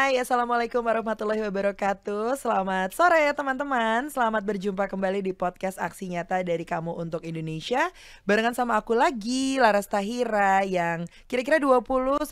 Hai, Assalamualaikum warahmatullahi wabarakatuh. Selamat sore teman-teman. Selamat berjumpa kembali di podcast Aksi Nyata dari Kamu untuk Indonesia. Barengan sama aku lagi, Laras Tahira, yang kira-kira 20-30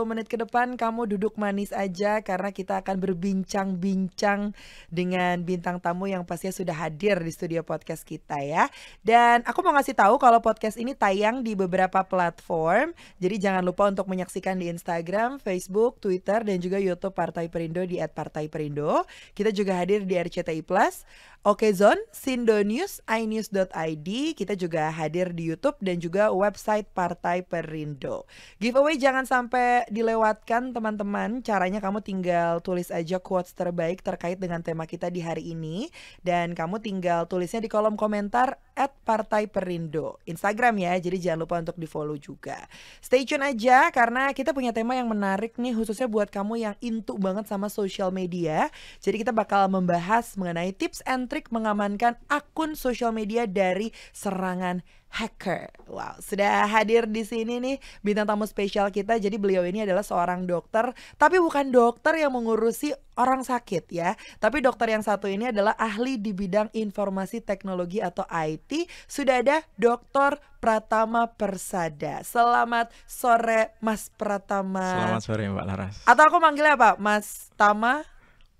menit ke depan kamu duduk manis aja, karena kita akan berbincang-bincang dengan bintang tamu yang pastinya sudah hadir di studio podcast kita ya. Dan aku mau ngasih tahu kalau podcast ini tayang di beberapa platform. Jadi jangan lupa untuk menyaksikan di Instagram, Facebook, Twitter, dan juga YouTube Partai Perindo di @partaiperindo. Kita juga hadir di RCTI Plus, Okezone, Sindo News, inews.id. Kita juga hadir di YouTube dan juga website Partai Perindo. Giveaway jangan sampai dilewatkan teman-teman. Caranya kamu tinggal tulis aja quotes terbaik terkait dengan tema kita di hari ini, dan kamu tinggal tulisnya di kolom komentar @partaiperindo Instagram ya. Jadi jangan lupa untuk di follow juga. Stay tune aja karena kita punya tema yang menarik nih, khususnya buat kamu yang into banget sama social media. Jadi kita bakal membahas mengenai tips and trik mengamankan akun social media dari serangan hacker. Wow, sudah hadir di sini nih bintang tamu spesial kita. Jadi beliau ini adalah seorang dokter, tapi bukan dokter yang mengurusi orang sakit ya. Tapi dokter yang satu ini adalah ahli di bidang informasi teknologi atau IT. Sudah ada Dr. Pratama Persada. Selamat sore Mas Pratama. Selamat sore Mbak Laras. Atau aku manggilnya apa? Mas Tama?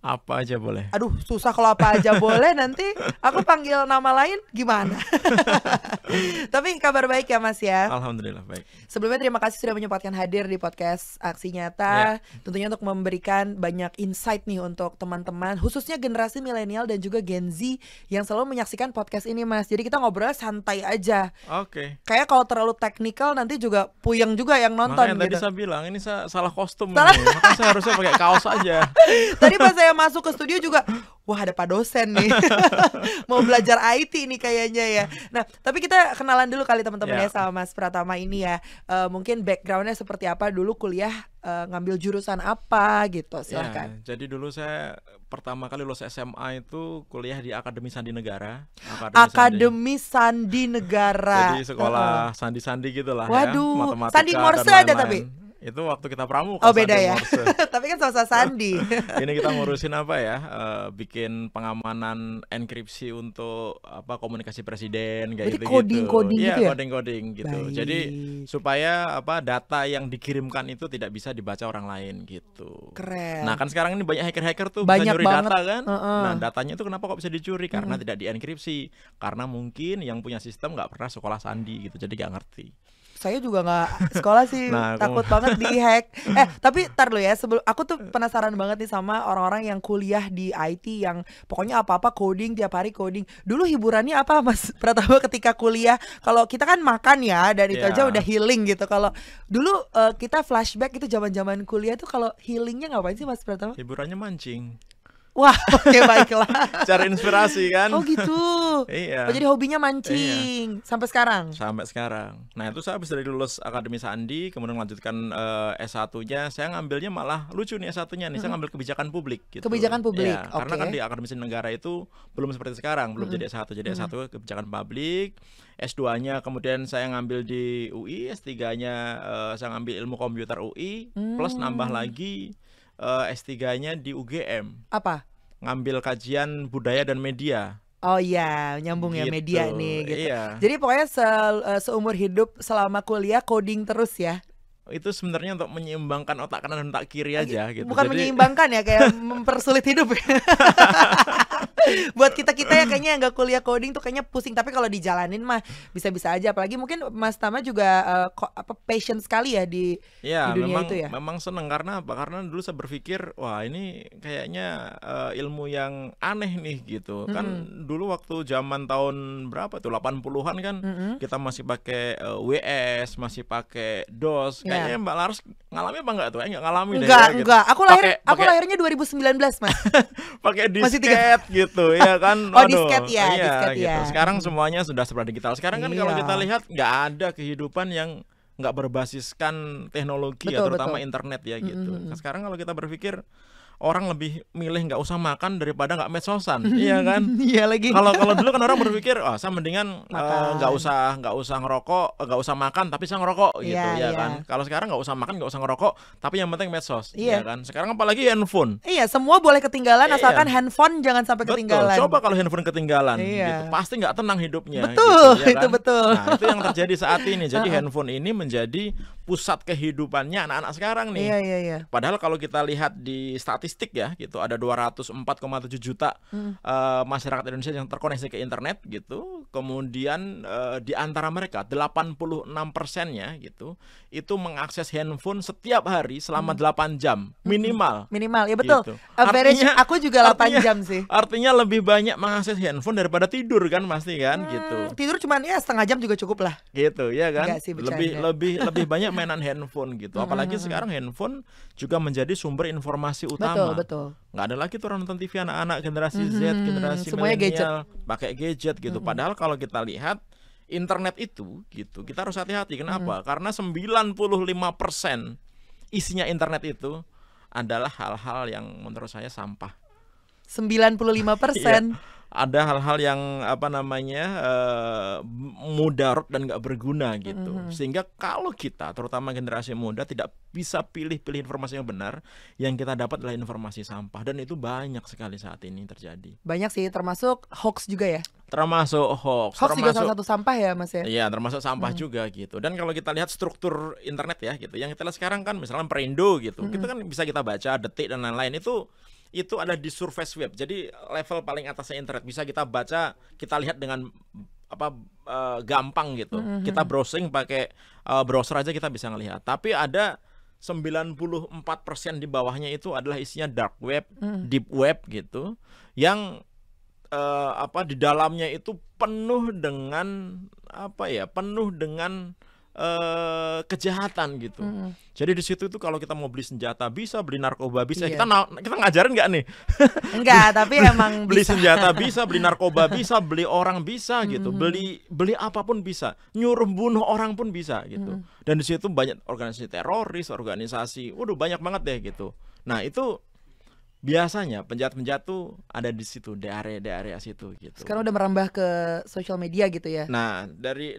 Apa aja boleh. Aduh, susah kalau apa aja boleh, nanti aku panggil nama lain gimana? Tapi kabar baik ya Mas ya? Alhamdulillah baik. Sebelumnya terima kasih sudah menyempatkan hadir di podcast Aksi Nyata. Tentunya untuk memberikan banyak insight nih untuk teman-teman, khususnya generasi milenial dan juga Gen Z yang selalu menyaksikan podcast ini Mas. Jadi kita ngobrol santai aja. Oke. Kayak kalau terlalu teknikal nanti juga puyeng juga yang nonton. Makanya gitu. tadi saya bilang ini saya salah kostum nih. Makanya saya harusnya pakai kaos aja. Tadi pas saya masuk ke studio juga, wah ada Pak dosen nih. Mau belajar IT nih kayaknya ya. Nah, tapi kita kenalan dulu kali teman-teman ya sama Mas Pratama ini ya. Mungkin backgroundnya seperti apa, dulu kuliah ngambil jurusan apa gitu, silahkan. Ya, jadi dulu saya pertama kali lulus SMA itu kuliah di Akademi Sandi Negara. Akademi Sandi Negara. Jadi sekolah sandi-sandi gitulah. Waduh, ya, matematika Sandi Morse dan ada lain-lain. tapi? Itu waktu kita pramuka. Oh beda ya. Tapi kan sama-sama Sandi. Ini kita ngurusin apa ya? Bikin pengamanan enkripsi untuk apa komunikasi presiden kayak gitu. Coding-coding gitu ya? Coding-coding gitu. Baik. Jadi supaya apa data yang dikirimkan itu tidak bisa dibaca orang lain gitu. Keren. Nah kan sekarang ini banyak hacker-hacker tuh banyak bisa nyuri banget. data kan. Nah datanya itu kenapa kok bisa dicuri? Karena tidak dienkripsi. Karena mungkin yang punya sistem nggak pernah sekolah sandi gitu. Jadi nggak ngerti. Saya juga nggak sekolah sih, Nah, takut banget dihack. Tapi tar lo ya, sebelum aku tuh penasaran banget nih sama orang-orang yang kuliah di IT yang pokoknya apa-apa coding, tiap hari coding. Dulu hiburannya apa Mas Pratama ketika kuliah? Kalau kita kan makan ya, dan itu aja udah healing gitu. Kalau dulu kita flashback itu zaman-zaman kuliah tuh, kalau healingnya ngapain sih Mas Pratama? Hiburannya mancing. Wah, oke baiklah. Cari inspirasi kan. Oh gitu. Iya. Oh, jadi hobinya mancing. Sampai sekarang? Sampai sekarang. Nah itu saya habis dari lulus Akademi Sandi, kemudian melanjutkan S1-nya. Saya ngambilnya malah lucu nih S1-nya nih. Saya ngambil kebijakan publik gitu. Kebijakan publik, ya, karena kan di Akademi Negara itu belum seperti sekarang. Belum jadi S1. Jadi S1 kebijakan publik. S2-nya kemudian saya ngambil di UI. S3-nya saya ngambil ilmu komputer UI. Plus nambah lagi S3-nya di UGM. Apa? Ngambil kajian budaya dan media. Oh iya, nyambung gitu. Ya media nih gitu. Iya. Jadi pokoknya seumur hidup selama kuliah coding terus ya. Itu sebenarnya untuk menyeimbangkan otak kanan dan otak kiri aja gitu. Bukan menyeimbangkan ya, kayak mempersulit hidup ya. Buat kita-kita ya kayaknya yang gak kuliah coding tuh kayaknya pusing. Tapi kalau dijalanin mah bisa-bisa aja. Apalagi mungkin Mas Tama juga passion sekali ya di dunia memang, itu ya. memang seneng karena apa? Karena dulu saya berpikir wah ini kayaknya ilmu yang aneh nih gitu. Kan dulu waktu zaman tahun berapa tuh 80-an kan kita masih pakai WS, masih pakai DOS. Kayaknya Mbak Laras ngalami apa enggak tuh? Enggak ngalami deh. Enggak. Aku lahirnya 2019 Mas. Pakai disket gitu ya kan. Oh disket ya, iya, disket gitu. ya. Sekarang semuanya sudah serba digital. Sekarang kan kalau kita lihat nggak ada kehidupan yang nggak berbasiskan teknologi, betul, terutama betul. internet ya gitu. Nah, sekarang kalau kita berpikir orang lebih milih nggak usah makan daripada nggak medsosan, iya kan? Iya lagi. Kalau kalau dulu kan orang berpikir, oh saya mendingan Makan. nggak usah ngerokok, nggak usah makan tapi saya ngerokok gitu, Iya, ya iya. kan? Kalau sekarang nggak usah makan, nggak usah ngerokok, tapi yang penting medsos, Iya. ya kan? Sekarang apalagi handphone. Iya, semua boleh ketinggalan Iya. asalkan handphone jangan sampai Betul. ketinggalan. Coba kalau handphone ketinggalan, Iya. gitu, pasti nggak tenang hidupnya. Betul, gitu, ya itu kan? betul. Nah, itu yang terjadi saat ini. Jadi handphone ini menjadi pusat kehidupannya anak-anak sekarang nih. Iya, iya, iya. Padahal kalau kita lihat di statistik ya, gitu, ada 204,7 juta masyarakat Indonesia yang terkoneksi ke internet, gitu. Kemudian di antara mereka 86%-nya gitu, itu mengakses handphone setiap hari selama 8 jam minimal. Minimal, ya betul. Gitu. Average Artinya- aku juga 8 artinya- jam sih. Artinya lebih banyak mengakses handphone daripada tidur kan pasti kan, gitu. Tidur cuman ya setengah jam juga cukup lah. Gitu ya kan. Enggak sih, bercanda. Lebih banyak mainan handphone gitu. Apalagi sekarang handphone juga menjadi sumber informasi utama. Betul. Nggak ada lagi tuh orang nonton TV anak-anak generasi Z, generasi Semuanya milenial pakai gadget gitu. Padahal kalau kita lihat internet itu gitu, kita harus hati-hati. Kenapa? Karena 95% isinya internet itu adalah hal-hal yang menurut saya sampah. 95%. Ada hal-hal yang apa namanya mudarat dan nggak berguna gitu, sehingga kalau kita terutama generasi muda tidak bisa pilih-pilih informasi yang benar, yang kita dapat adalah informasi sampah, dan itu banyak sekali saat ini terjadi. Banyak sih, termasuk hoax juga ya. Termasuk hoax, Hoax juga salah satu sampah ya, Mas ya. Iya, termasuk sampah juga gitu. Dan kalau kita lihat struktur internet ya gitu, yang kita lihat sekarang kan misalnya Perindo gitu, kita kan bisa kita baca Detik dan lain-lain, itu ada di Surface Web. Jadi level paling atasnya internet bisa kita baca, kita lihat dengan gampang gitu. Kita browsing pakai browser aja kita bisa ngelihat. Tapi ada 94% di bawahnya itu adalah isinya dark web, deep web gitu, yang di dalamnya itu penuh dengan kejahatan gitu. Jadi di situ itu kalau kita mau beli senjata bisa, beli narkoba bisa. Iya. Kita ngajarin nggak nih? Enggak, tapi emang Beli bisa. senjata bisa, beli narkoba bisa, beli orang bisa gitu. Beli apapun bisa. Nyuruh bunuh orang pun bisa gitu. Dan di situ banyak organisasi teroris, organisasi, banyak banget deh gitu. Nah, itu biasanya penjahat-penjahat tuh ada di situ, di area situ gitu. Sekarang udah merambah ke sosial media gitu ya. Nah, dari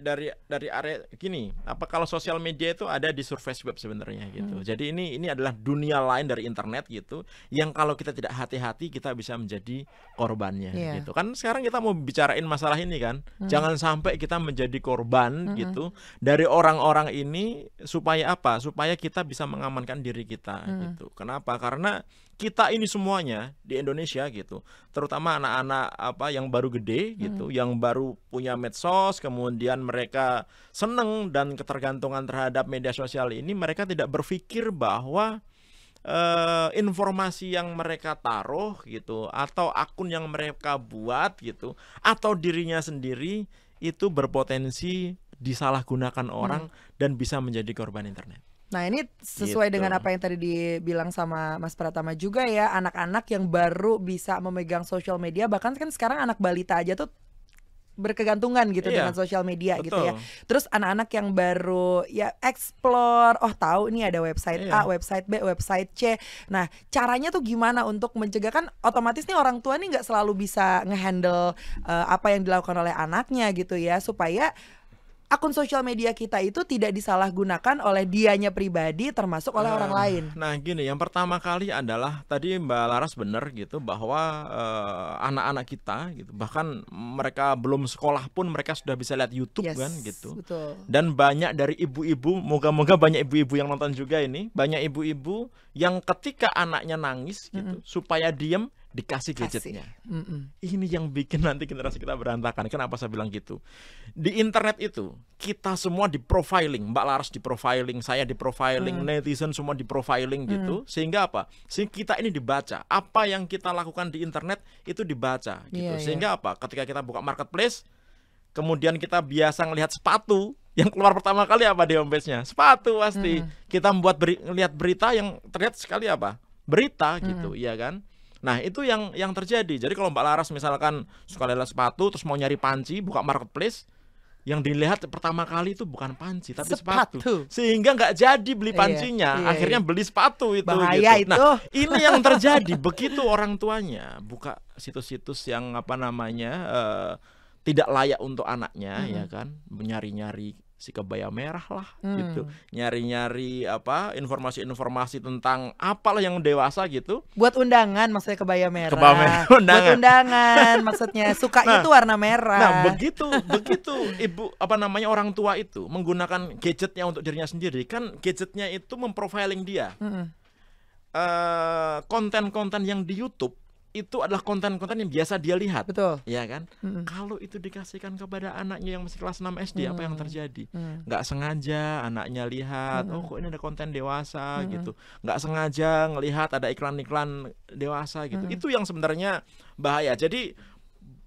area gini, kalau sosial media itu ada di Surface Web sebenarnya gitu. Jadi ini adalah dunia lain dari internet gitu, yang kalau kita tidak hati-hati kita bisa menjadi korbannya gitu. Kan sekarang kita mau bicarain masalah ini kan. Jangan sampai kita menjadi korban gitu dari orang-orang ini, supaya apa? Supaya kita bisa mengamankan diri kita gitu. Kenapa? Karena kita ini semuanya di Indonesia gitu, terutama anak-anak yang baru gede gitu, yang baru punya medsos, kemudian mereka seneng dan ketergantungan terhadap media sosial ini, mereka tidak berpikir bahwa informasi yang mereka taruh gitu, atau akun yang mereka buat gitu, atau dirinya sendiri itu berpotensi disalahgunakan orang dan bisa menjadi korban internet. Nah, ini sesuai Gitu. dengan apa yang tadi dibilang sama Mas Pratama juga ya, anak-anak yang baru bisa memegang sosial media, bahkan kan sekarang anak balita aja tuh berkegantungan gitu Iya, dengan sosial media gitu ya. betul. Terus anak-anak yang baru ya explore, tahu ini ada website A, Iya. website B, website C. Nah, caranya tuh gimana untuk mencegah, kan otomatis nih orang tua nih nggak selalu bisa ngehandle apa yang dilakukan oleh anaknya gitu ya, supaya akun sosial media kita itu tidak disalahgunakan oleh dianya pribadi termasuk oleh orang lain. Nah gini, yang pertama kali adalah tadi Mbak Laras benar gitu, bahwa anak-anak kita gitu, bahkan mereka belum sekolah pun mereka sudah bisa lihat YouTube kan gitu. Betul. Dan banyak dari ibu-ibu, moga-moga banyak ibu-ibu yang nonton juga ini, banyak ibu-ibu yang ketika anaknya nangis gitu, supaya diem dikasih gadgetnya. Ini yang bikin nanti generasi kita berantakan. Kenapa saya bilang gitu? Di internet itu kita semua di profiling, Mbak Laras di profiling, saya di profiling, netizen semua di profiling gitu. Sehingga apa? Sehingga kita ini dibaca. Apa yang kita lakukan di internet itu dibaca gitu. Sehingga apa? Ketika kita buka marketplace, kemudian kita biasa ngelihat sepatu, yang keluar pertama kali apa di homepage-nya? Sepatu pasti. Kita membuat lihat berita yang terlihat sekali apa? Berita gitu, iya kan? Nah, itu yang terjadi. Jadi kalau Mbak Laras misalkan suka lihat sepatu terus mau nyari panci, buka marketplace, yang dilihat pertama kali itu bukan panci tapi Sepatu. sehingga nggak jadi beli pancinya, Iya, akhirnya beli sepatu itu. Bahaya gitu. itu. Nah, ini yang terjadi begitu orang tuanya buka situs-situs yang tidak layak untuk anaknya, ya kan, nyari-nyari si kebaya merah lah gitu, nyari-nyari informasi-informasi tentang apalah yang dewasa gitu, buat undangan maksudnya kebaya merah, undangan. buat undangan maksudnya sukanya itu warna merah. Nah begitu ibu orang tua itu menggunakan gadgetnya untuk dirinya sendiri, kan gadgetnya itu memprofiling dia. Konten-konten yang di YouTube itu adalah konten-konten yang biasa dia lihat. Betul. Ya kan? Kalau itu dikasihkan kepada anaknya yang masih kelas 6 SD, apa yang terjadi? Nggak sengaja anaknya lihat, oh kok ini ada konten dewasa gitu. Nggak sengaja ngelihat ada iklan-iklan dewasa gitu. Itu yang sebenarnya bahaya. Jadi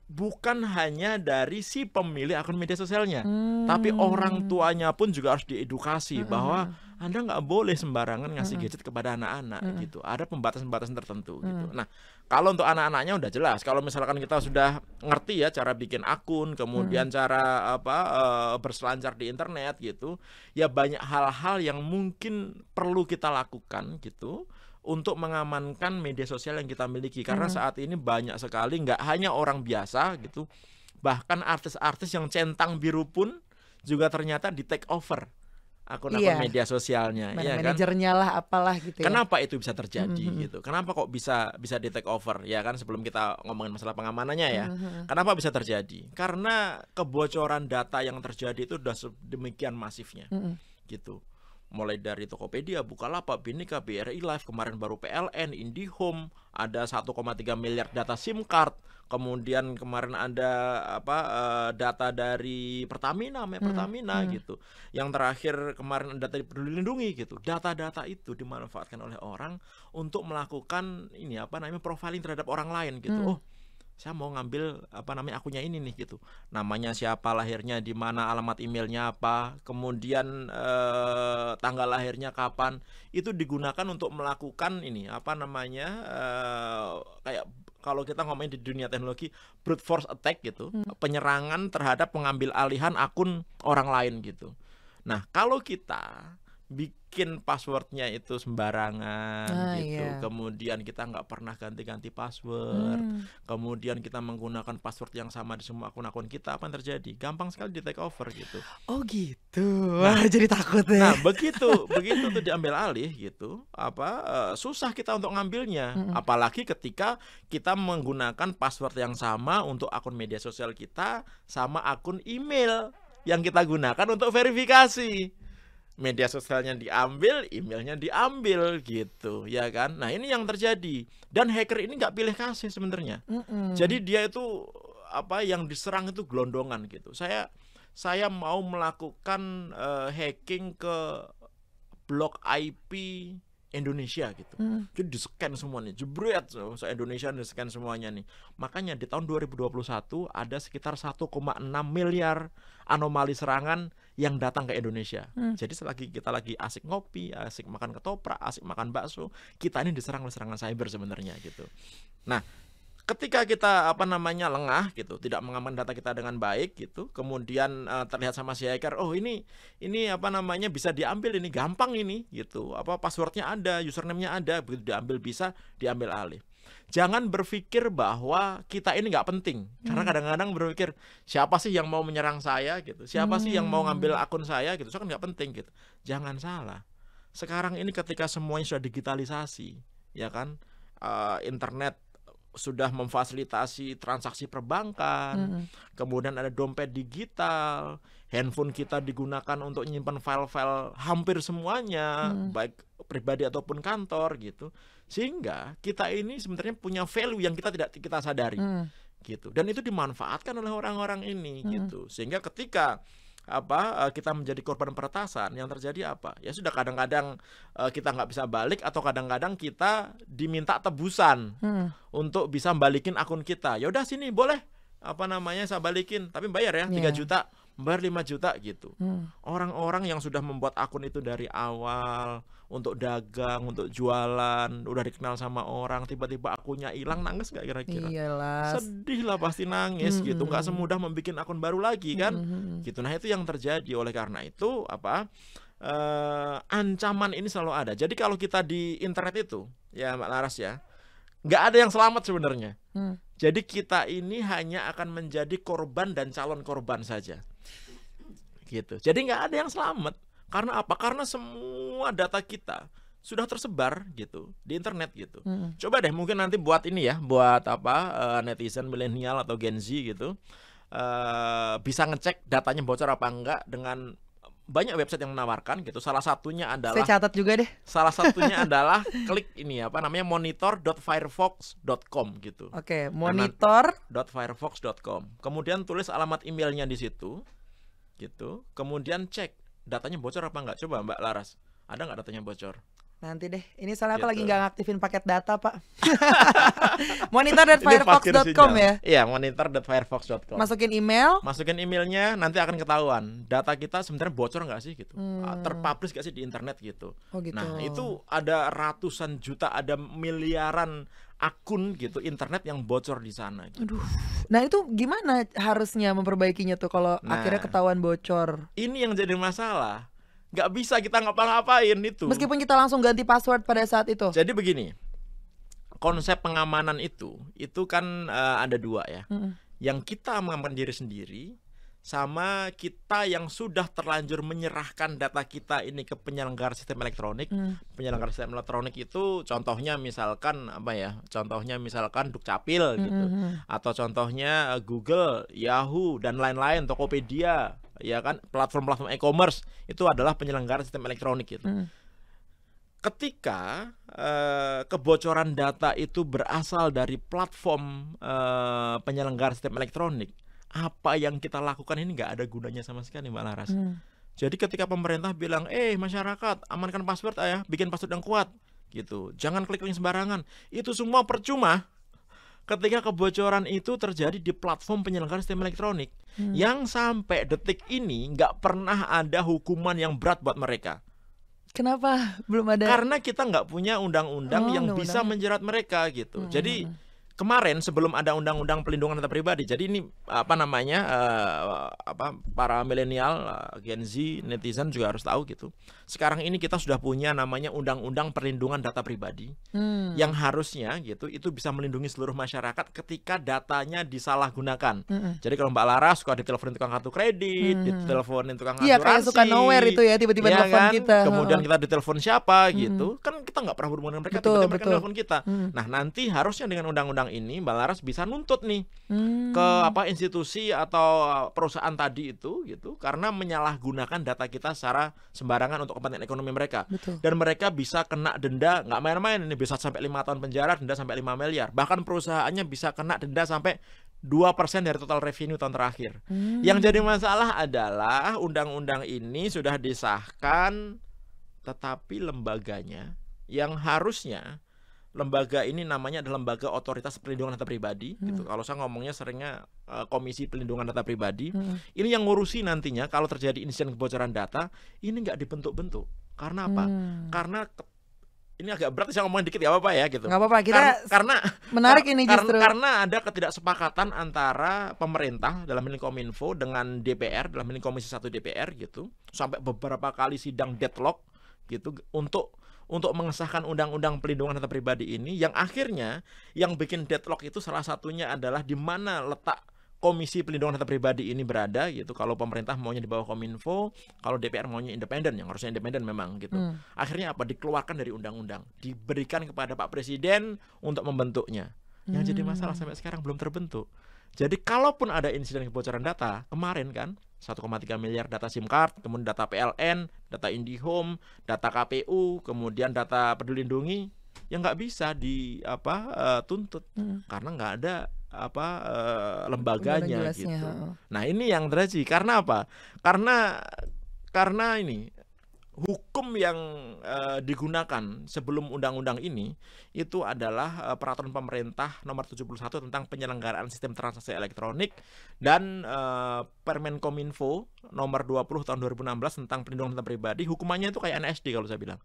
bukan hanya dari si pemilik akun media sosialnya, tapi orang tuanya pun juga harus diedukasi bahwa Anda nggak boleh sembarangan ngasih gadget kepada anak-anak gitu. Ada pembatasan-pembatasan tertentu gitu. Nah, kalau untuk anak-anaknya udah jelas. Kalau misalkan kita sudah ngerti ya cara bikin akun, kemudian cara berselancar di internet gitu, ya banyak hal-hal yang mungkin perlu kita lakukan gitu untuk mengamankan media sosial yang kita miliki. Karena saat ini banyak sekali, nggak hanya orang biasa gitu, bahkan artis-artis yang centang biru pun juga ternyata di take over akun-akun media sosialnya, ya kan? Manajernya lah apalah gitu. Kenapa itu bisa terjadi gitu? Kenapa kok bisa di take over? Ya kan, sebelum kita ngomongin masalah pengamanannya ya. Kenapa bisa terjadi? Karena kebocoran data yang terjadi itu sudah demikian masifnya. Gitu. Mulai dari Tokopedia, Bukalapak, Bhinneka, BRI Live, kemarin baru PLN, IndiHome, ada 1,3 miliar data SIM card. Kemudian kemarin ada data dari Pertamina, Pertamina gitu. Yang terakhir kemarin ada dari Peduli Lindungi gitu. Data-data itu dimanfaatkan oleh orang untuk melakukan profiling terhadap orang lain gitu. Oh, saya mau ngambil akunnya ini nih gitu. Namanya siapa, lahirnya di mana, alamat emailnya apa, kemudian tanggal lahirnya kapan. Itu digunakan untuk melakukan kayak kalau kita ngomongin di dunia teknologi brute force attack gitu, penyerangan terhadap pengambil alihan akun orang lain gitu. Nah, kalau kita bikin passwordnya itu sembarangan gitu, kemudian kita nggak pernah ganti-ganti password, kemudian kita menggunakan password yang sama di semua akun-akun kita, apa yang terjadi? Gampang sekali di take over gitu. Oh gitu. Wah, jadi takut ya. Nah begitu tuh diambil alih gitu, susah kita untuk ngambilnya, apalagi ketika kita menggunakan password yang sama untuk akun media sosial kita sama akun email yang kita gunakan untuk verifikasi. Media sosialnya diambil, emailnya diambil gitu, ya kan? Nah ini yang terjadi, dan hacker ini nggak pilih kasih sebenarnya. Jadi dia itu yang diserang itu gelondongan gitu. Saya mau melakukan hacking ke blok IP Indonesia gitu. Jadi di-scan semuanya, jebret Indonesia di-scan semuanya nih. Makanya di tahun 2021 ada sekitar 1,6 miliar anomali serangan yang datang ke Indonesia. Jadi selagi kita lagi asik ngopi, asik makan ketoprak, asik makan bakso, kita ini diserang oleh serangan cyber sebenarnya gitu. Nah, ketika kita lengah gitu, tidak mengamankan data kita dengan baik gitu, kemudian terlihat sama si hacker, oh ini bisa diambil, ini gampang ini gitu, passwordnya ada, username-nya ada, begitu diambil bisa diambil alih. Jangan berpikir bahwa kita ini nggak penting, karena kadang-kadang berpikir siapa sih yang mau menyerang saya gitu, siapa sih yang mau ngambil akun saya gitu, kan nggak penting gitu. Jangan salah. Sekarang ini ketika semuanya sudah digitalisasi, ya kan, internet sudah memfasilitasi transaksi perbankan, kemudian ada dompet digital, handphone kita digunakan untuk menyimpan file-file hampir semuanya, baik pribadi ataupun kantor gitu, sehingga kita ini sebenarnya punya value yang tidak kita sadari gitu, dan itu dimanfaatkan oleh orang-orang ini gitu, sehingga ketika kita menjadi korban peretasan, yang terjadi apa? Ya sudah, kadang-kadang kita nggak bisa balik, atau kadang-kadang kita diminta tebusan untuk bisa balikin akun kita. Ya udah sini boleh saya balikin, tapi bayar ya 3 juta. bayar 5 juta gitu. Orang-orang yang sudah membuat akun itu dari awal untuk dagang, untuk jualan, udah dikenal sama orang, tiba-tiba akunnya hilang, nangis gak kira-kira? Iyalah. Sedih lah, pasti nangis gitu. Nggak semudah membuat akun baru lagi kan? Gitu. Nah itu yang terjadi. Oleh karena itu ancaman ini selalu ada. Jadi kalau kita di internet itu, ya Mbak Laras ya, nggak ada yang selamat sebenarnya. Jadi kita ini hanya akan menjadi korban dan calon korban saja. Gitu. Jadi nggak ada yang selamat. Karena apa? Karena semua data kita sudah tersebar gitu di internet gitu. Coba deh mungkin nanti buat ini ya, buat netizen milenial atau Gen Z gitu, bisa ngecek datanya bocor apa enggak dengan banyak website yang menawarkan gitu. Salah satunya adalah, saya catat juga deh. Salah satunya adalah klik ini monitor.firefox.com gitu. Oke, monitor.firefox.com. Kemudian tulis alamat emailnya di situ gitu. Kemudian cek datanya bocor apa enggak. Coba Mbak Laras, ada nggak datanya bocor? Nanti deh, ini soalnya aku lagi Gitu. nggak ngaktifin paket data Pak. Monitor.firefox.com ya. Iya, monitor.firefox.com. Masukin email. Masukin emailnya, nanti akan ketahuan data kita sebenarnya bocor nggak sih gitu, terpublish nggak sih di internet gitu. Oh gitu. Nah itu ada ratusan juta, ada miliaran akun gitu internet yang bocor di sana. Gitu. Aduh. Nah itu gimana harusnya memperbaikinya tuh kalau Nah. akhirnya ketahuan bocor? Ini yang jadi masalah. Nggak bisa kita ngapa-ngapain itu. Meskipun kita langsung ganti password pada saat itu. Jadi begini, konsep pengamanan itu kan ada dua ya. Yang kita mengamankan diri sendiri, sama kita yang sudah terlanjur menyerahkan data kita ini ke penyelenggara sistem elektronik. Penyelenggara sistem elektronik itu contohnya misalkan Contohnya misalkan Dukcapil gitu. Atau contohnya Google, Yahoo dan lain-lain, Tokopedia, ya kan, platform-platform e-commerce itu adalah penyelenggara sistem elektronik gitu. Ketika kebocoran data itu berasal dari platform penyelenggara sistem elektronik, apa yang kita lakukan ini nggak ada gunanya sama sekali Mbak Laras. Jadi ketika pemerintah bilang, masyarakat amankan password ya, bikin password yang kuat gitu, jangan klik link sembarangan, itu semua percuma ketika kebocoran itu terjadi di platform penyelenggara sistem elektronik yang sampai detik ini nggak pernah ada hukuman yang berat buat mereka. Kenapa belum ada? Karena kita nggak punya undang-undang yang bisa menjerat mereka gitu. Jadi kemarin sebelum ada undang-undang pelindungan data pribadi, jadi ini para milenial, Gen Z, netizen juga harus tahu gitu. Sekarang ini kita sudah punya namanya undang-undang perlindungan data pribadi yang harusnya gitu itu bisa melindungi seluruh masyarakat ketika datanya disalahgunakan. Jadi kalau Mbak Laras suka diteleponin tukang kartu kredit, diteleponin tukang asuransi, kayak suka nowhere itu ya, tiba-tiba telepon kan? kita. Kemudian kita ditelepon siapa gitu, kan kita nggak pernah berhubungan dengan mereka, tiba-tiba mereka telepon kita. Nah nanti harusnya dengan undang-undang ini Mbak Laras bisa nuntut nih ke institusi atau perusahaan tadi itu gitu, karena menyalahgunakan data kita secara sembarangan untuk kepentingan ekonomi mereka. Betul. Dan mereka bisa kena denda nggak main-main, ini bisa sampai 5 tahun penjara, denda sampai 5 miliar. Bahkan perusahaannya bisa kena denda sampai 2% dari total revenue tahun terakhir. Yang jadi masalah adalah undang-undang ini sudah disahkan, tetapi lembaganya yang harusnya, lembaga ini namanya adalah Lembaga Otoritas Perlindungan Data Pribadi gitu. Kalau saya ngomongnya seringnya Komisi Pelindungan Data Pribadi. Ini yang ngurusi nantinya kalau terjadi insiden kebocoran data, ini nggak dibentuk-bentuk. Karena apa? Karena ini agak berat saya ngomongin dikit, gak apa-apa ya gitu. Nggak apa-apa, kita karena menarik ini justru. Karena ada ketidaksepakatan antara pemerintah dalam ini Kominfo dengan DPR dalam ini Komisi 1 DPR gitu. Sampai beberapa kali sidang deadlock gitu untuk mengesahkan undang-undang pelindungan data pribadi ini, yang akhirnya yang bikin deadlock itu salah satunya adalah di mana letak Komisi Pelindungan Data Pribadi ini berada gitu. Kalau pemerintah maunya di bawah Kominfo, kalau DPR maunya independen, yang harusnya independen memang gitu. Akhirnya apa? Dikeluarkan dari undang-undang, diberikan kepada Pak Presiden untuk membentuknya. Yang jadi masalah sampai sekarang belum terbentuk. Jadi kalaupun ada insiden kebocoran data, kemarin kan 1,3 miliar data SIM card, kemudian data PLN, data IndiHome, data KPU, kemudian data Peduli Lindungi, yang nggak bisa tuntut karena nggak ada lembaganya gitu. Nah ini yang terjadi karena apa? Karena ini hukum yang digunakan sebelum undang-undang ini itu adalah peraturan pemerintah nomor 71 tentang penyelenggaraan sistem transaksi elektronik dan Permenkominfo nomor 20 tahun 2016 tentang perlindungan data pribadi. Hukumannya itu kayak NSD kalau saya bilang.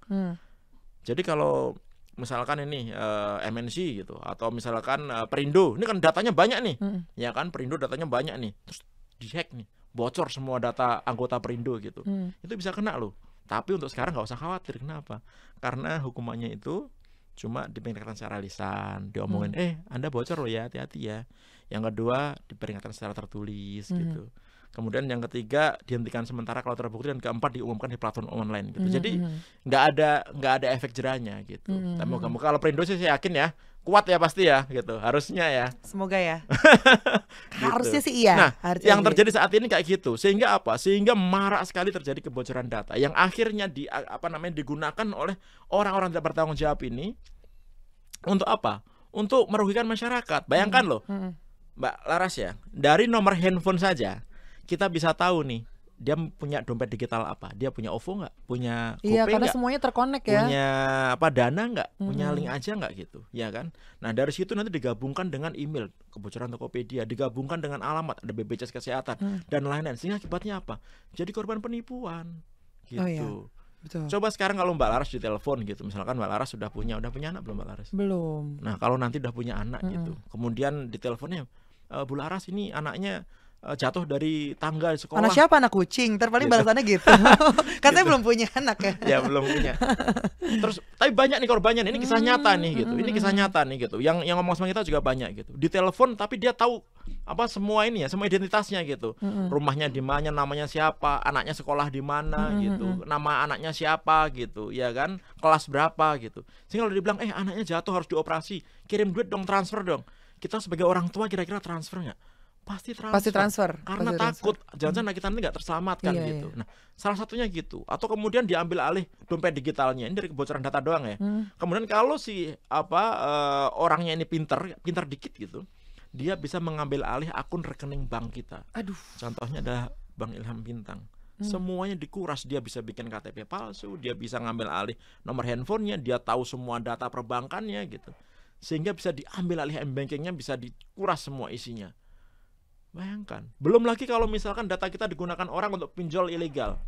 Jadi kalau misalkan ini MNC gitu atau misalkan Perindo, ini kan datanya banyak nih. Ya kan, Perindo datanya banyak nih. Terus dihack nih, bocor semua data anggota Perindo gitu. Itu bisa kena loh. Tapi untuk sekarang nggak usah khawatir. Kenapa? Karena hukumannya itu cuma diperingatkan secara lisan, diomongin, Anda bocor loh ya, hati-hati ya. Yang kedua, diperingatkan secara tertulis gitu. Kemudian yang ketiga, dihentikan sementara kalau terbukti, dan keempat, diumumkan di platform online gitu. Jadi nggak ada efek jerahnya gitu. Tapi moga-moga kalau Perindo sih saya yakin ya, kuat ya pasti ya gitu. Harusnya ya. Semoga ya. Gitu. Harusnya sih iya. Nah, harusnya yang terjadi saat ini kayak gitu. Sehingga apa? Sehingga marak sekali terjadi kebocoran data yang akhirnya digunakan oleh orang-orang tidak bertanggung jawab ini untuk apa? Untuk merugikan masyarakat. Bayangkan loh, Mbak Laras ya, dari nomor handphone saja kita bisa tahu nih dia punya dompet digital apa, dia punya OVO nggak, punya GoPay Iya, karena nggak, semuanya terkonek ya. punya apa Dana nggak, punya link aja nggak gitu, ya kan? Nah dari situ nanti digabungkan dengan email, kebocoran Tokopedia, digabungkan dengan alamat, ada BPJS Kesehatan dan lain-lain, sehingga akibatnya apa? Jadi korban penipuan, gitu. Oh, iya. Betul. Coba sekarang kalau Mbak Laras ditelepon gitu, misalkan Mbak Laras udah punya anak belum Mbak Laras? Belum. Nah kalau nanti udah punya anak gitu, kemudian diteleponnya, Bu Laras ini anaknya jatuh dari tangga di sekolah. Anak siapa? Anak kucing. Terpaling balasannya gitu. Katanya belum punya anak ya. Ya belum punya. Terus tapi banyak nih korbannya. Ini kisah nyata nih gitu. Ini kisah nyata nih gitu. Yang ngomong sama kita juga banyak gitu. Ditelepon tapi dia tahu apa semua ini ya, semua identitasnya gitu. Rumahnya di mana, namanya siapa, anaknya sekolah di mana gitu. Nama anaknya siapa gitu, ya kan? Kelas berapa gitu. Sehingga kalau dibilang anaknya jatuh harus dioperasi, kirim duit dong, transfer dong. Kita sebagai orang tua kira-kira transfer nggak? Pasti transfer. Karena takut jangan-jangan kita nanti nggak terselamatkan gitu. Nah, salah satunya gitu. Atau kemudian diambil alih dompet digitalnya. Ini dari kebocoran data doang ya. Kemudian kalau si orangnya ini pintar dikit gitu, dia bisa mengambil alih akun rekening bank kita. Aduh. Contohnya adalah Bank Ilham Bintang. Semuanya dikuras, dia bisa bikin KTP palsu, dia bisa ngambil alih nomor handphonenya, dia tahu semua data perbankannya gitu. Sehingga bisa diambil alih m-bankingnya, bisa dikuras semua isinya. Bayangkan, belum lagi kalau misalkan data kita digunakan orang untuk pinjol ilegal,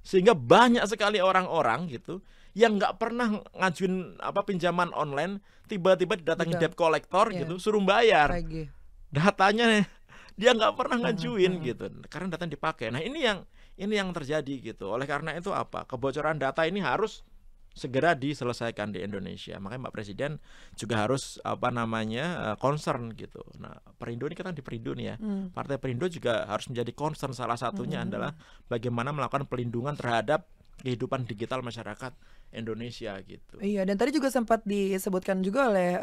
sehingga banyak sekali orang-orang gitu yang nggak pernah ngajuin pinjaman online, tiba-tiba didatangi debt collector gitu, suruh bayar. Datanya dia nggak pernah ngajuin gitu, karena data dipakai. Nah ini yang terjadi gitu. Oleh karena itu kebocoran data ini harus segera diselesaikan di Indonesia. Makanya Mbak Presiden juga harus concern gitu. Nah, Perindo ini kita di Perindo nih ya. Partai Perindo juga harus menjadi concern, salah satunya adalah bagaimana melakukan pelindungan terhadap kehidupan digital masyarakat Indonesia gitu. Iya, dan tadi juga sempat disebutkan juga oleh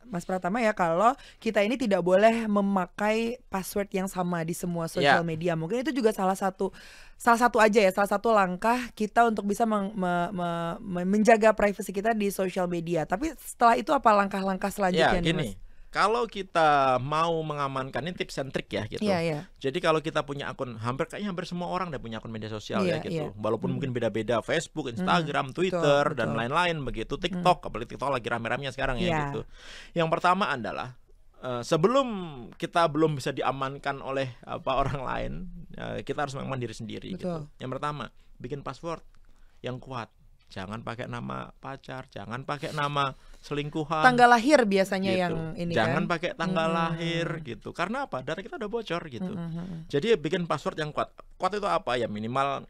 Mas Pratama ya, kalau kita ini tidak boleh memakai password yang sama di semua sosial media. Mungkin itu juga salah satu langkah kita untuk bisa menjaga privasi kita di sosial media. Tapi setelah itu apa langkah-langkah selanjutnya nih, Mas? Kalau kita mau mengamankan, ini tips and trick ya gitu. Jadi kalau kita punya akun, hampir semua orang udah punya akun media sosial ya gitu. Walaupun mungkin beda-beda, Facebook, Instagram, Twitter dan lain-lain begitu, TikTok, apalagi TikTok lagi rame-ramenya sekarang ya gitu. Yang pertama adalah sebelum kita belum bisa diamankan oleh orang lain, kita harus mengamankan diri sendiri gitu. Yang pertama, bikin password yang kuat. Jangan pakai nama pacar, jangan pakai nama selingkuhan. Tanggal lahir biasanya gitu. yang ini jangan pakai tanggal lahir gitu. Karena apa? Data kita udah bocor gitu. Jadi bikin password yang kuat. Kuat itu apa? Ya minimal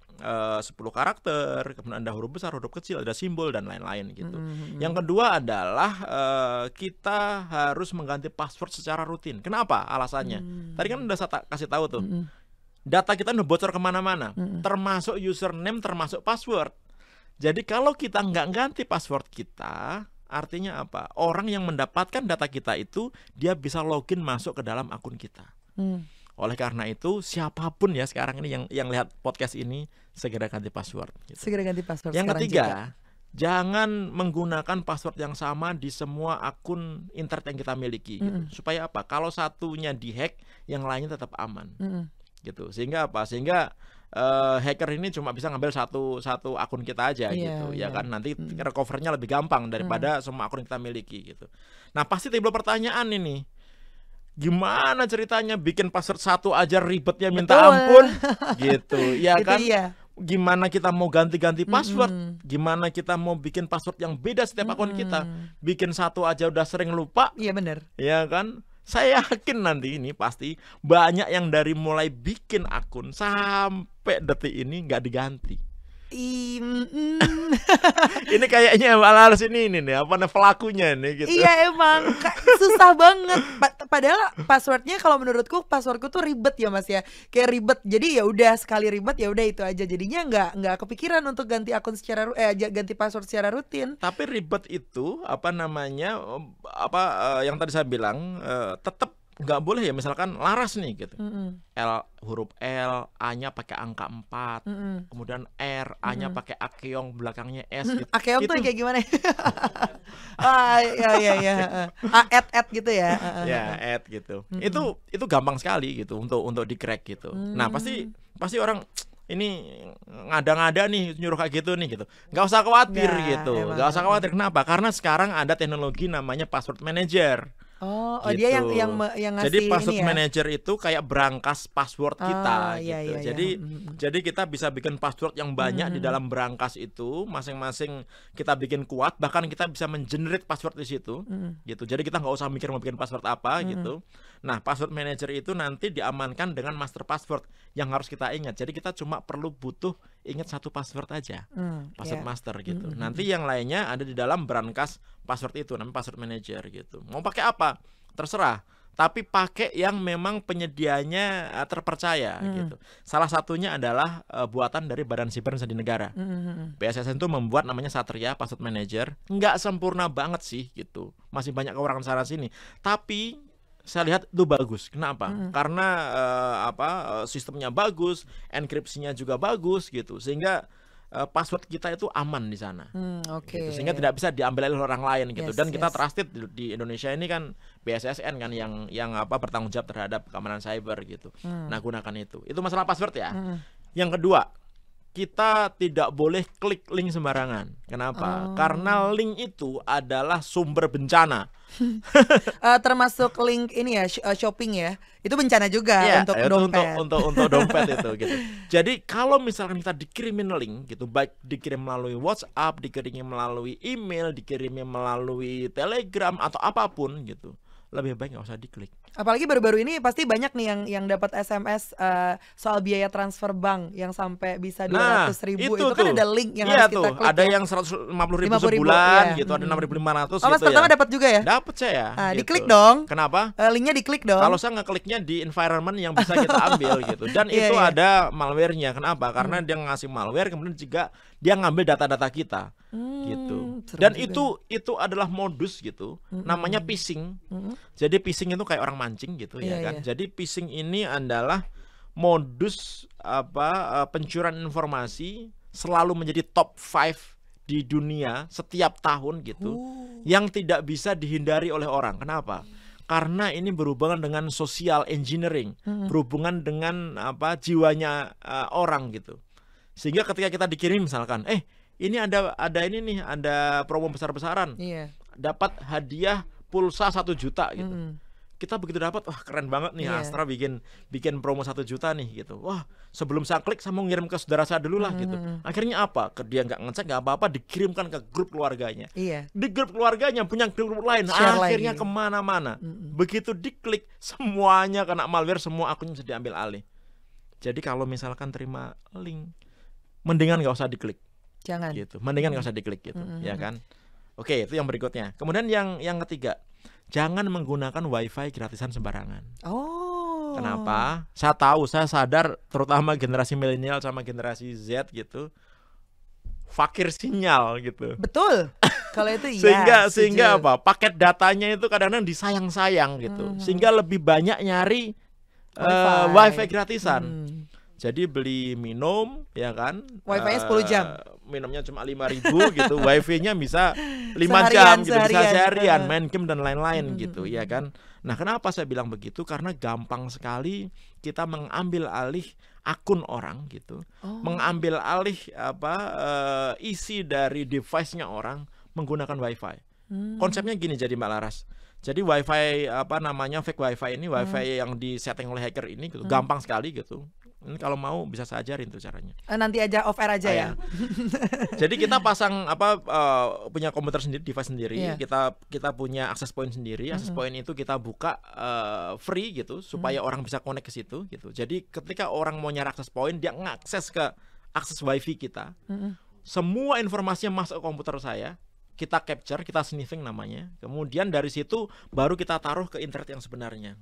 10 karakter, kemudian ada huruf besar, huruf kecil, ada simbol dan lain-lain gitu. Yang kedua adalah kita harus mengganti password secara rutin. Kenapa? Alasannya. Tadi kan udah saya kasih tahu tuh. Data kita udah bocor kemana-mana, termasuk username, termasuk password. Jadi kalau kita nggak ganti password kita, artinya apa? Orang yang mendapatkan data kita itu, dia bisa login masuk ke dalam akun kita. Oleh karena itu, siapapun ya sekarang ini yang lihat podcast ini, segera ganti password. Gitu. Segera ganti password. Yang ketiga, jangan menggunakan password yang sama di semua akun internet yang kita miliki. Gitu. Supaya apa? Kalau satunya dihack, yang lainnya tetap aman. Gitu. Sehingga apa? Sehingga hacker ini cuma bisa ngambil satu akun kita aja gitu, ya kan. Nanti recovernya lebih gampang daripada semua akun kita miliki gitu. Nah, pasti timbul pertanyaan ini. Gimana ceritanya bikin password satu aja ribetnya minta ampun gitu, ya kan? Gimana kita mau ganti-ganti password? Gimana kita mau bikin password yang beda setiap akun kita? Bikin satu aja udah sering lupa. Iya benar. Ya kan? Saya yakin nanti ini pasti banyak yang dari mulai bikin akun sampai detik ini nggak diganti. Ini kayaknya malah ini nih apa pelakunya nih gitu. Iya emang susah banget. Padahal passwordnya kalau menurutku passwordku tuh ribet ya Mas ya. Kayak ribet. Jadi ya udah sekali ribet ya udah itu aja. Jadinya nggak kepikiran untuk ganti akun secara ganti password secara rutin. Tapi ribet itu apa namanya yang tadi saya bilang tetap nggak boleh ya, misalkan laras nih gitu. Huruf L, A-nya pakai angka 4, kemudian R, A-nya pakai akeong, belakangnya S gitu. Akeong tuh kayak gimana? Ya. At gitu ya. Ya, at gitu. Itu gampang sekali gitu untuk di-crack gitu. Nah, pasti orang ini ngada-ngada nih nyuruh kayak gitu nih gitu. Nggak usah khawatir gitu. Nggak usah khawatir. Kenapa? Karena sekarang ada teknologi namanya password manager. Gitu. Dia yang ngasih. Jadi password manager itu kayak berangkas password kita gitu. Jadi kita bisa bikin password yang banyak di dalam berangkas itu, masing-masing kita bikin kuat, bahkan kita bisa mengenerate password di situ gitu. Jadi kita nggak usah mikir mau bikin password apa gitu. Nah, password manager itu nanti diamankan dengan master password yang harus kita ingat. Jadi kita cuma butuh ingat satu password aja, password master gitu. Nanti yang lainnya ada di dalam berangkas password itu, namanya password manager gitu. Mau pakai apa? Terserah. Tapi pakai yang memang penyedianya terpercaya gitu. Salah satunya adalah buatan dari Badan Siber Sandi Negara. BSSN itu membuat namanya Satria Password Manager. Nggak sempurna banget sih gitu. Masih banyak kekurangan sana sini. Tapi saya lihat itu bagus. Kenapa? Karena sistemnya bagus, enkripsinya juga bagus gitu. Sehingga password kita itu aman di sana. Gitu. Sehingga tidak bisa diambil oleh orang lain gitu. Dan kita trusted di Indonesia ini kan BSSN kan yang bertanggung jawab terhadap keamanan cyber gitu. Nah, gunakan itu. Itu masalah password ya. Yang kedua, kita tidak boleh klik link sembarangan. Kenapa? Karena link itu adalah sumber bencana. Termasuk link ini ya, shopping ya. Itu bencana juga untuk dompet. Untuk dompet itu gitu. Jadi kalau misalkan kita dikirimin link gitu, baik dikirim melalui WhatsApp, dikirim melalui email, dikirim melalui Telegram atau apapun gitu, lebih baik nggak usah diklik. Apalagi baru-baru ini pasti banyak nih yang dapat SMS soal biaya transfer bank yang sampai bisa 200.000. Itu kan ada link yang harus kita klik. Ada yang 150.000 sebulan gitu, ada 6.500 gitu. Mas pertama dapat juga ya? Dapat saya. Diklik dong. Kenapa? Linknya diklik dong. Kalau saya ngekliknya di environment yang bisa kita ambil gitu. Dan itu ada malware-nya. Kenapa? Karena dia ngasih malware, kemudian juga dia ngambil data-data kita gitu. Dan itu adalah modus gitu. Namanya phishing. Jadi phishing itu kayak orang mancing gitu ya kan. Jadi phishing ini adalah modus pencurian informasi selalu menjadi top 5 di dunia setiap tahun gitu. Yang tidak bisa dihindari oleh orang. Kenapa? Karena ini berhubungan dengan social engineering, berhubungan dengan jiwanya orang gitu. Sehingga ketika kita dikirim misalkan, ini ada ini nih, ada promo besar-besaran. Dapat hadiah pulsa 1 juta gitu. Kita begitu dapat, wah keren banget nih, Astra bikin promo 1 juta nih gitu. Wah, sebelum saya klik saya mau ngirim ke saudara saya dulu lah gitu. Akhirnya apa? Dia nggak ngecek, nggak apa-apa, dikirimkan ke grup keluarganya. Di grup keluarganya punya grup lain, akhirnya kemana-mana. Begitu diklik, semuanya kena malware, semua akunnya bisa diambil alih. Jadi kalau misalkan terima link, mendingan nggak usah diklik. Jangan. Gitu. Mendingan nggak usah diklik gitu, ya kan? Oke, itu yang berikutnya. Kemudian yang ketiga, jangan menggunakan wifi gratisan sembarangan. Kenapa? Saya sadar terutama generasi milenial sama generasi Z gitu, fakir sinyal gitu. Betul. Kalau itu iya. Sehingga apa? Paket datanya itu kadang-kadang disayang-sayang gitu. Sehingga lebih banyak nyari wifi gratisan. Jadi beli minum ya kan, wifi-nya 10 jam. minumnya cuma 5.000 gitu, wifi-nya bisa 5 jam gitu, bisa seharian main game dan lain-lain gitu, ya kan. Nah, kenapa saya bilang begitu? Karena gampang sekali kita mengambil alih akun orang gitu, mengambil alih isi dari device-nya orang menggunakan wifi. Konsepnya gini jadi Mbak Laras. Jadi wifi fake wifi ini, wifi yang disetting oleh hacker ini gitu, gampang sekali gitu. Ini kalau mau bisa saya ajarin tuh caranya. Nanti aja off air aja ya. Jadi kita pasang punya komputer sendiri, device sendiri. Kita punya access point sendiri. Access point itu kita buka free gitu supaya orang bisa connect ke situ gitu. Jadi ketika orang mau nyari access point, dia ngakses ke akses wifi kita. Semua informasinya masuk ke komputer saya. Kita capture, kita sniffing namanya. Kemudian dari situ baru kita taruh ke internet yang sebenarnya.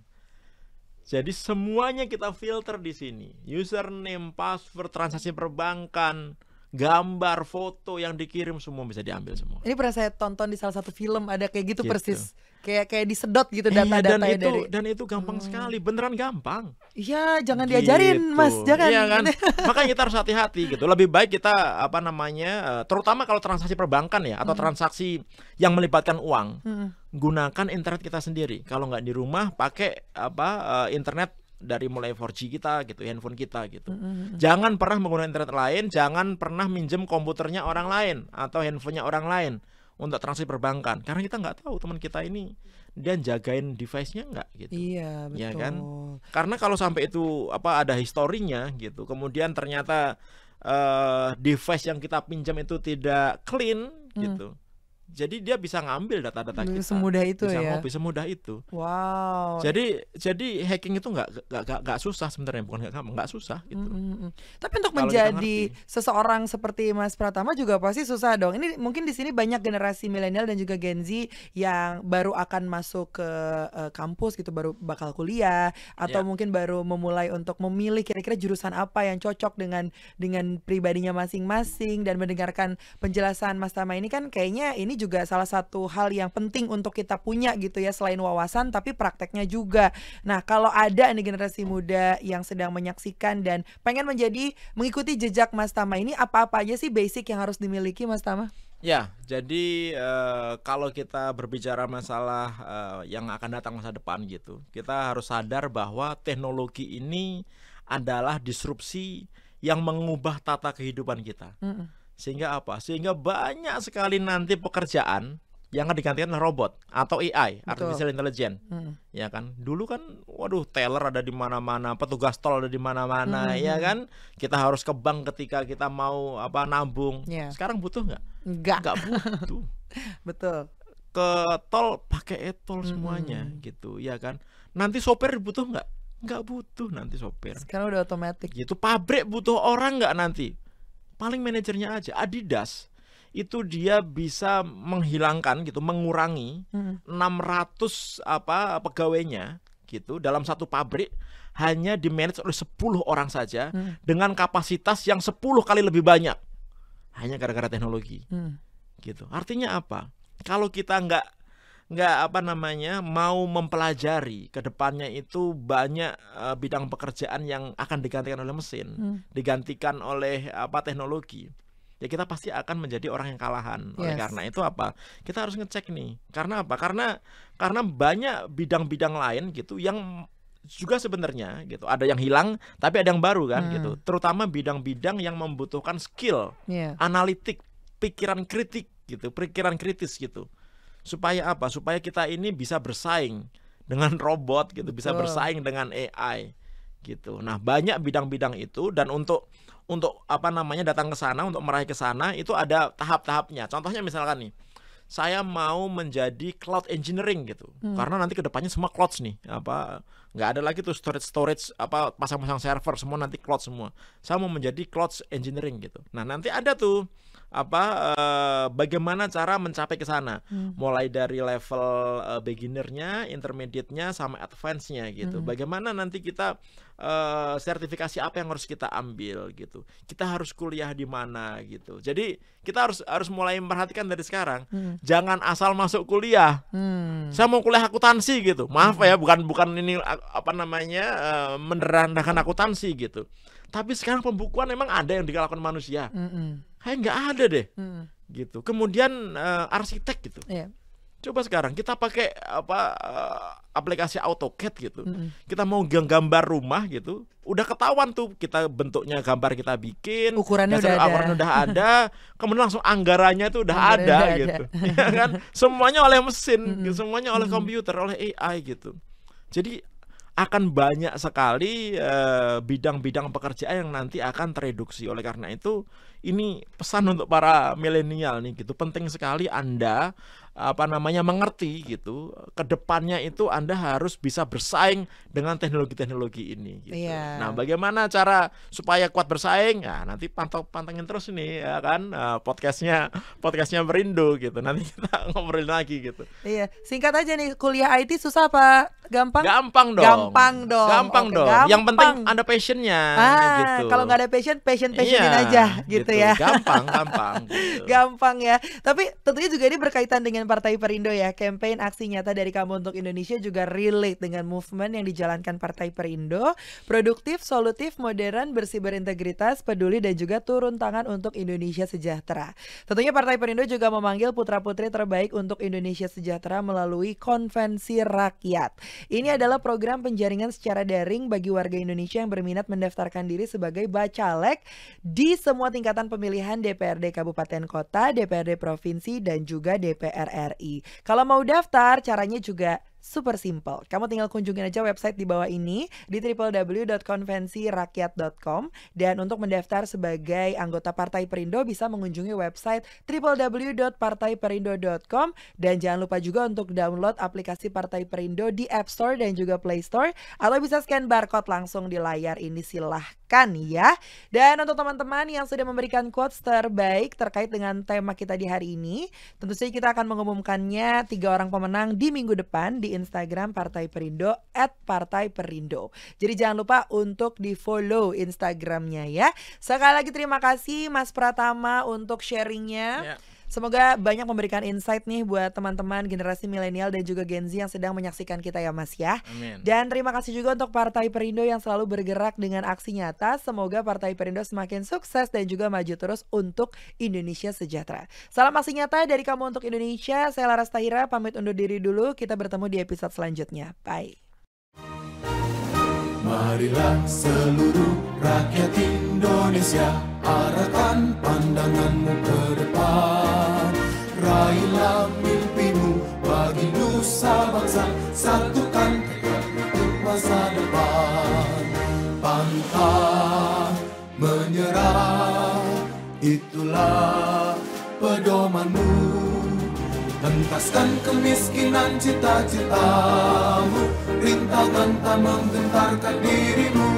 Jadi semuanya kita filter di sini. Username, password, transaksi perbankan, gambar, foto yang dikirim semua bisa diambil semua. Ini pernah saya tonton di salah satu film, ada kayak gitu. Persis. Kayak disedot gitu data-datanya dari. Dan itu gampang sekali, beneran gampang. Iya, jangan diajarin Mas, jangan. Iya kan? Makanya kita harus hati-hati gitu. Lebih baik kita terutama kalau transaksi perbankan ya, atau transaksi yang melibatkan uang, gunakan internet kita sendiri. Kalau nggak di rumah, pakai internet dari mulai 4G kita gitu, handphone kita gitu. Jangan pernah menggunakan internet lain, jangan pernah minjem komputernya orang lain atau handphonenya orang lain untuk transaksi perbankan, karena kita nggak tahu teman kita ini dia jagain device-nya nggak gitu. Iya, betul. Ya kan? Karena kalau sampai itu ada historinya gitu, kemudian ternyata device yang kita pinjam itu tidak clean gitu. Jadi dia bisa ngambil data-data kita. Semudah itu ya. Bisa mudah itu. Wow. Jadi hacking itu nggak susah sebenarnya, bukan nggak susah gitu. Tapi untuk menjadi seseorang seperti Mas Pratama juga pasti susah dong. Ini mungkin di sini banyak generasi milenial dan juga Gen Z yang baru akan masuk ke kampus gitu, baru bakal kuliah atau mungkin baru memulai untuk memilih kira-kira jurusan apa yang cocok dengan pribadinya masing-masing, dan mendengarkan penjelasan Mas Tama ini kan kayaknya ini juga salah satu hal yang penting untuk kita punya gitu ya, selain wawasan tapi prakteknya juga. Nah, kalau ada nih generasi muda yang sedang menyaksikan dan pengen mengikuti jejak Mas Tama ini, apa-apa aja sih basic yang harus dimiliki Mas Tama? Ya, jadi kalau kita berbicara masalah yang akan datang masa depan gitu, kita harus sadar bahwa teknologi ini adalah disrupsi yang mengubah tata kehidupan kita. Sehingga Sehingga banyak sekali nanti pekerjaan yang akan digantikan oleh robot atau AI, artificial intelligence. Ya kan? Dulu kan teller ada di mana-mana, petugas tol ada di mana-mana, ya kan? Kita harus ke bank ketika kita mau nabung. Sekarang butuh nggak? Nggak butuh. Betul. Ke tol pakai e-tol semuanya gitu, ya kan? Nanti sopir butuh nggak? Nggak butuh nanti sopir. Sekarang udah otomatis. Gitu. Pabrik butuh orang nggak nanti? Paling manajernya aja. Adidas itu dia bisa menghilangkan gitu, mengurangi 600 pegawainya gitu dalam satu pabrik, hanya dimanage oleh 10 orang saja dengan kapasitas yang 10 kali lebih banyak, hanya gara-gara teknologi. Gitu. Artinya apa? Kalau kita nggak mau mempelajari ke depannya itu banyak bidang pekerjaan yang akan digantikan oleh mesin, digantikan oleh teknologi. Ya kita pasti akan menjadi orang yang kalahan. Oleh karena itu kita harus ngecek nih. Karena apa? Karena banyak bidang-bidang lain gitu yang juga sebenarnya gitu ada yang hilang tapi ada yang baru kan gitu. Terutama bidang-bidang yang membutuhkan skill, analitik, pikiran kritis gitu. Supaya Supaya kita ini bisa bersaing dengan robot gitu, bisa bersaing dengan AI gitu. Nah, banyak bidang-bidang itu, dan untuk datang ke sana, untuk meraih ke sana itu ada tahap-tahapnya. Contohnya misalkan nih, saya mau menjadi cloud engineering gitu. Karena nanti kedepannya semua cloud nih, nggak ada lagi tuh storage pasang-pasang server, semua nanti cloud semua. Saya mau menjadi cloud engineering gitu. Nah, nanti ada tuh bagaimana cara mencapai ke sana, mulai dari level beginnernya, intermediate-nya, sama advance-nya gitu. Bagaimana nanti kita sertifikasi apa yang harus kita ambil gitu. Kita harus kuliah di mana gitu. Jadi kita harus mulai memperhatikan dari sekarang. Jangan asal masuk kuliah. Saya mau kuliah akuntansi gitu. Maaf ya, bukan ini menderendahkan akuntansi gitu. Tapi sekarang pembukuan memang ada yang dilakukan manusia. kayak nggak ada deh. Gitu. Kemudian arsitek gitu. Iya. Coba sekarang kita pakai aplikasi AutoCAD gitu. Kita mau gambar rumah gitu, udah ketahuan tuh kita bentuknya gambar kita bikin, ukurannya udah ada, kemudian langsung anggarannya tuh udah ada gitu. Ya kan? Semuanya oleh mesin, gitu. Semuanya oleh komputer, oleh AI gitu. Jadi akan banyak sekali bidang-bidang pekerjaan yang nanti akan tereduksi. Oleh karena itu, ini pesan untuk para milenial nih gitu. Penting sekali Anda mengerti gitu. Kedepannya itu Anda harus bisa bersaing dengan teknologi-teknologi ini gitu. Iya. Nah, bagaimana cara supaya kuat bersaing? Nah, nanti pantengin terus ini ya kan podcastnya Perindo gitu. Nanti kita ngobrolin lagi gitu. Iya, singkat aja nih, kuliah IT susah apa gampang? Gampang dong. Gampang dong. Gampang. Yang penting ada passionnya gitu. Kalau nggak ada passionin iya, aja gitu ya. Gampang gitu. Gampang ya. Tapi tentunya juga ini berkaitan dengan Partai Perindo ya. Campaign Aksi Nyata dari Kamu untuk Indonesia juga relate dengan movement yang dijalankan Partai Perindo. Produktif, solutif, modern, bersih berintegritas, peduli dan juga turun tangan untuk Indonesia sejahtera. Tentunya Partai Perindo juga memanggil putra-putri terbaik untuk Indonesia sejahtera melalui Konvensi Rakyat. Ini adalah program penjaringan secara daring bagi warga Indonesia yang berminat mendaftarkan diri sebagai bacalek di semua tingkatan pemilihan DPRD Kabupaten Kota, DPRD Provinsi, dan juga DPR RI. Kalau mau daftar, caranya juga super simple. Kamu tinggal kunjungin aja website di bawah ini di www.konvensirakyat.com, dan untuk mendaftar sebagai anggota Partai Perindo bisa mengunjungi website www.partaiperindo.com, dan jangan lupa juga untuk download aplikasi Partai Perindo di App Store dan juga Play Store, atau bisa scan barcode langsung di layar ini, silahkan ya. Dan untuk teman-teman yang sudah memberikan quotes terbaik terkait dengan tema kita di hari ini, tentu saja kita akan mengumumkannya 3 orang pemenang di minggu depan di Instagram Partai Perindo @partaiperindo. Jadi jangan lupa untuk di follow Instagramnya ya. Sekali lagi terima kasih Mas Pratama untuk sharingnya. Semoga banyak memberikan insight nih buat teman-teman generasi milenial dan juga Gen Z yang sedang menyaksikan kita ya Mas ya. Amin. Dan terima kasih juga untuk Partai Perindo yang selalu bergerak dengan aksi nyata. Semoga Partai Perindo semakin sukses dan juga maju terus untuk Indonesia sejahtera. Salam aksi nyata dari Kamu untuk Indonesia. Saya Laras Tahira pamit undur diri dulu. Kita bertemu di episode selanjutnya. Bye. Marilah seluruh rakyat Indonesia, arahkan pandanganmu ke depan. Raihlah mimpimu bagi nusa bangsa, satukan tekad untuk masa depan. Pantang menyerah, itulah pedomanmu. Hentaskan kemiskinan cita-citamu, rintangan tak menggentarkan dirimu.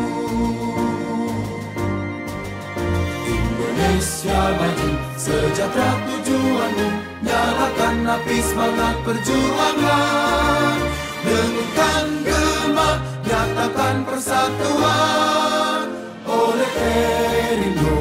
Indonesia maju, sejahtera tujuanmu, nyalakan api semangat perjuangan. Dengungkan gema, nyatakan persatuan oleh Perindo.